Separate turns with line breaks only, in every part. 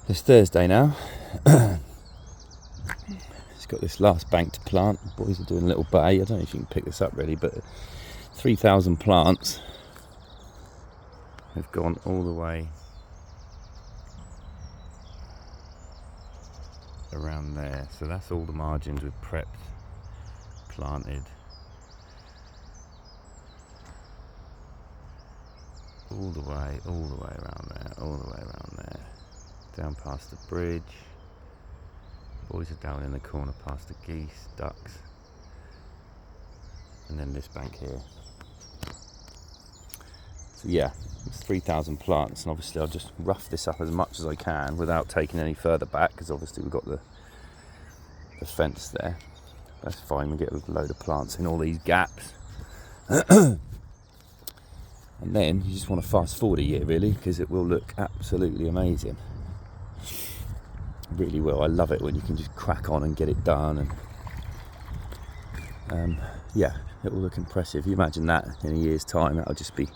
It's Thursday now. It's got this last bank to plant. The boys are doing a little bay. I don't know if you can pick this up really, but 3,000 plants have gone all the way around there. So that's all the margins we've prepped, planted. All the way around there, all the way around there. Down past the bridge. Boys are down in the corner past the geese, ducks, and then this bank here. So yeah, it's 3,000 plants, and obviously I'll just rough this up as much as I can without taking any further back, because obviously we've got the fence there. That's fine, we get a load of plants in all these gaps. And then you just want to fast forward a year really, because it will look absolutely amazing. It really will. I love it when you can just crack on and get it done, and yeah, it will look impressive. You imagine that in a year's time, that'll just be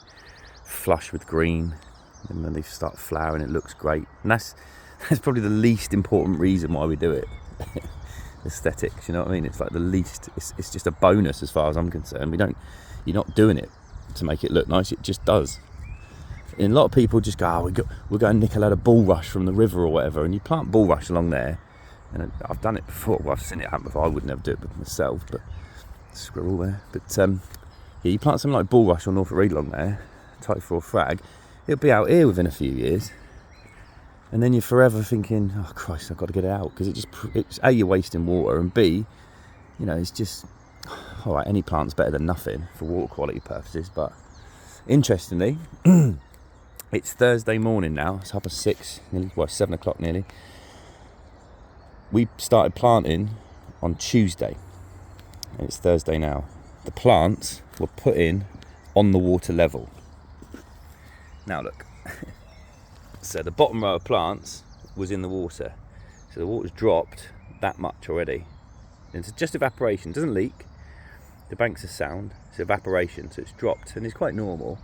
flush with green, and when they start flowering it looks great. And that's probably the least important reason why we do it. Aesthetics, you know what I mean? It's like the least, it's just a bonus as far as I'm concerned. You're not doing it to make it look nice, it just does. And a lot of people just go, we're going to nick a load of bulrush from the river or whatever, and you plant bulrush along there, and I've done it before, well, I've seen it happen before. I would never do it myself, but squirrel there. But yeah, you plant something like bulrush or Norfolk Reed along there, type 4 frag, it'll be out here within a few years, and then you're forever thinking, oh Christ, I've got to get it out, because it's A, you're wasting water, and B, you know, it's just, all right, any plant's better than nothing for water quality purposes. But interestingly, it's Thursday morning now. It's 6:30, nearly, well, 7 o'clock nearly. We started planting on Tuesday, and it's Thursday now. The plants were put in on the water level. Now look, so the bottom row of plants was in the water, so the water's dropped that much already. And it's just evaporation, it doesn't leak. The banks are sound, it's evaporation, so it's dropped, and it's quite normal.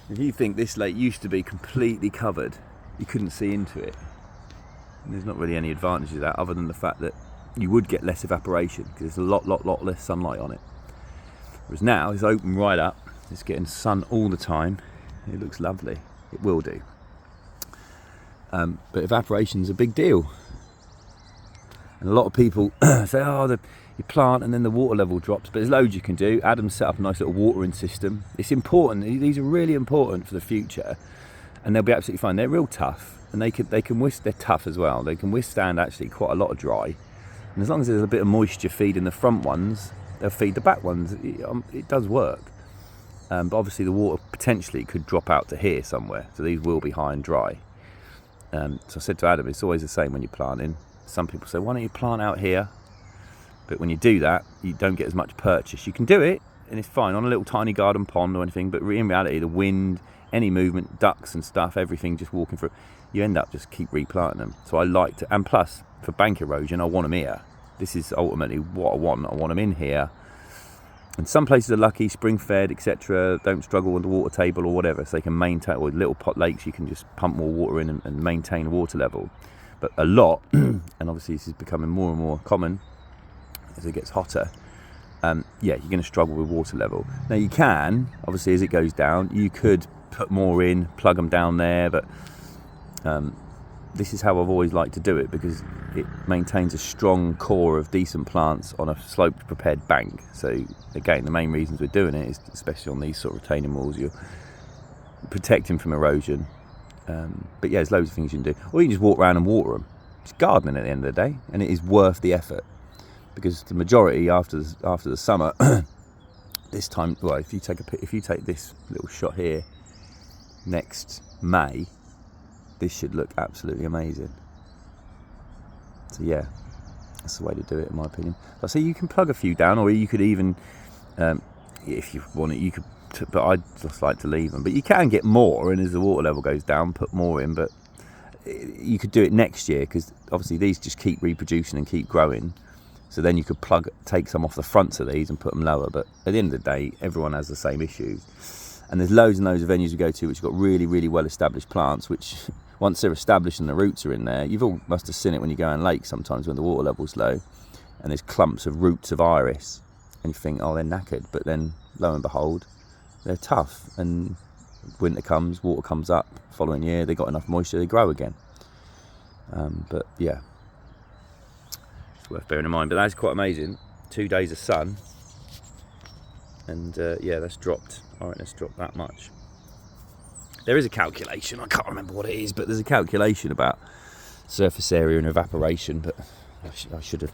If you think this lake used to be completely covered, you couldn't see into it. And there's not really any advantage of that, other than the fact that you would get less evaporation, because there's a lot less sunlight on it. Whereas now, it's open right up, it's getting sun all the time, it looks lovely, it will do. But evaporation's a big deal. And a lot of people say, oh, you plant and then the water level drops, but there's loads you can do. Adam's set up a nice little watering system. It's important. These are really important for the future, and they'll be absolutely fine. They're real tough, and they can they're tough as well. They can withstand actually quite a lot of dry, and as long as there's a bit of moisture feeding the front ones, they'll feed the back ones. It does work, but obviously the water potentially could drop out to here somewhere, so these will be high and dry. So I said to Adam, it's always the same when you're planting. Some people say, why don't you plant out here? But when you do that, you don't get as much purchase. You can do it, and it's fine on a little tiny garden pond or anything, but in reality, the wind, any movement, ducks and stuff, everything just walking through, you end up just keep replanting them. So I like to, and plus, for bank erosion, I want them here. This is ultimately what I want. I want them in here. And some places are lucky, spring-fed, etc., don't struggle with the water table or whatever, so they can maintain, or little pot lakes, you can just pump more water in and maintain the water level. But a lot, and obviously this is becoming more and more common as it gets hotter, yeah, you're going to struggle with water level. Now you can, obviously as it goes down, you could put more in, plug them down there, but this is how I've always liked to do it, because it maintains a strong core of decent plants on a sloped prepared bank. So again, the main reasons we're doing it is, especially on these sort of retaining walls, you're protecting from erosion. But yeah, there's loads of things you can do. Or you can just walk around and water them. It's gardening at the end of the day, and it is worth the effort, because the majority after the summer, this time, well, if you take this little shot here next May, this should look absolutely amazing. So yeah, that's the way to do it in my opinion. I say you can plug a few down, or you could even, if you want it, you could. But I just like to leave them. But you can get more, and as the water level goes down, put more in. But you could do it next year, because obviously these just keep reproducing and keep growing. So then you could take some off the fronts of these and put them lower. But at the end of the day, everyone has the same issues. And there's loads and loads of venues we go to which have got really, really well established plants, which once they're established and the roots are in there, you've all must have seen it when you go in lakes sometimes when the water level's low and there's clumps of roots of iris and you think, oh, they're knackered, but then lo and behold, they're tough, and winter comes, water comes up, following year they got enough moisture, they grow again. But yeah, it's worth bearing in mind. But that's quite amazing. 2 days of sun, and yeah, that's dropped. I reckon it's dropped that much. There is a calculation, I can't remember what it is, but there's a calculation about surface area and evaporation, but I should have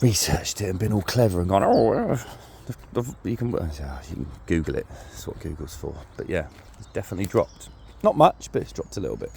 researched it and been all clever and gone, you can Google it. That's what Google's for. But yeah, it's definitely dropped. Not much, but it's dropped a little bit.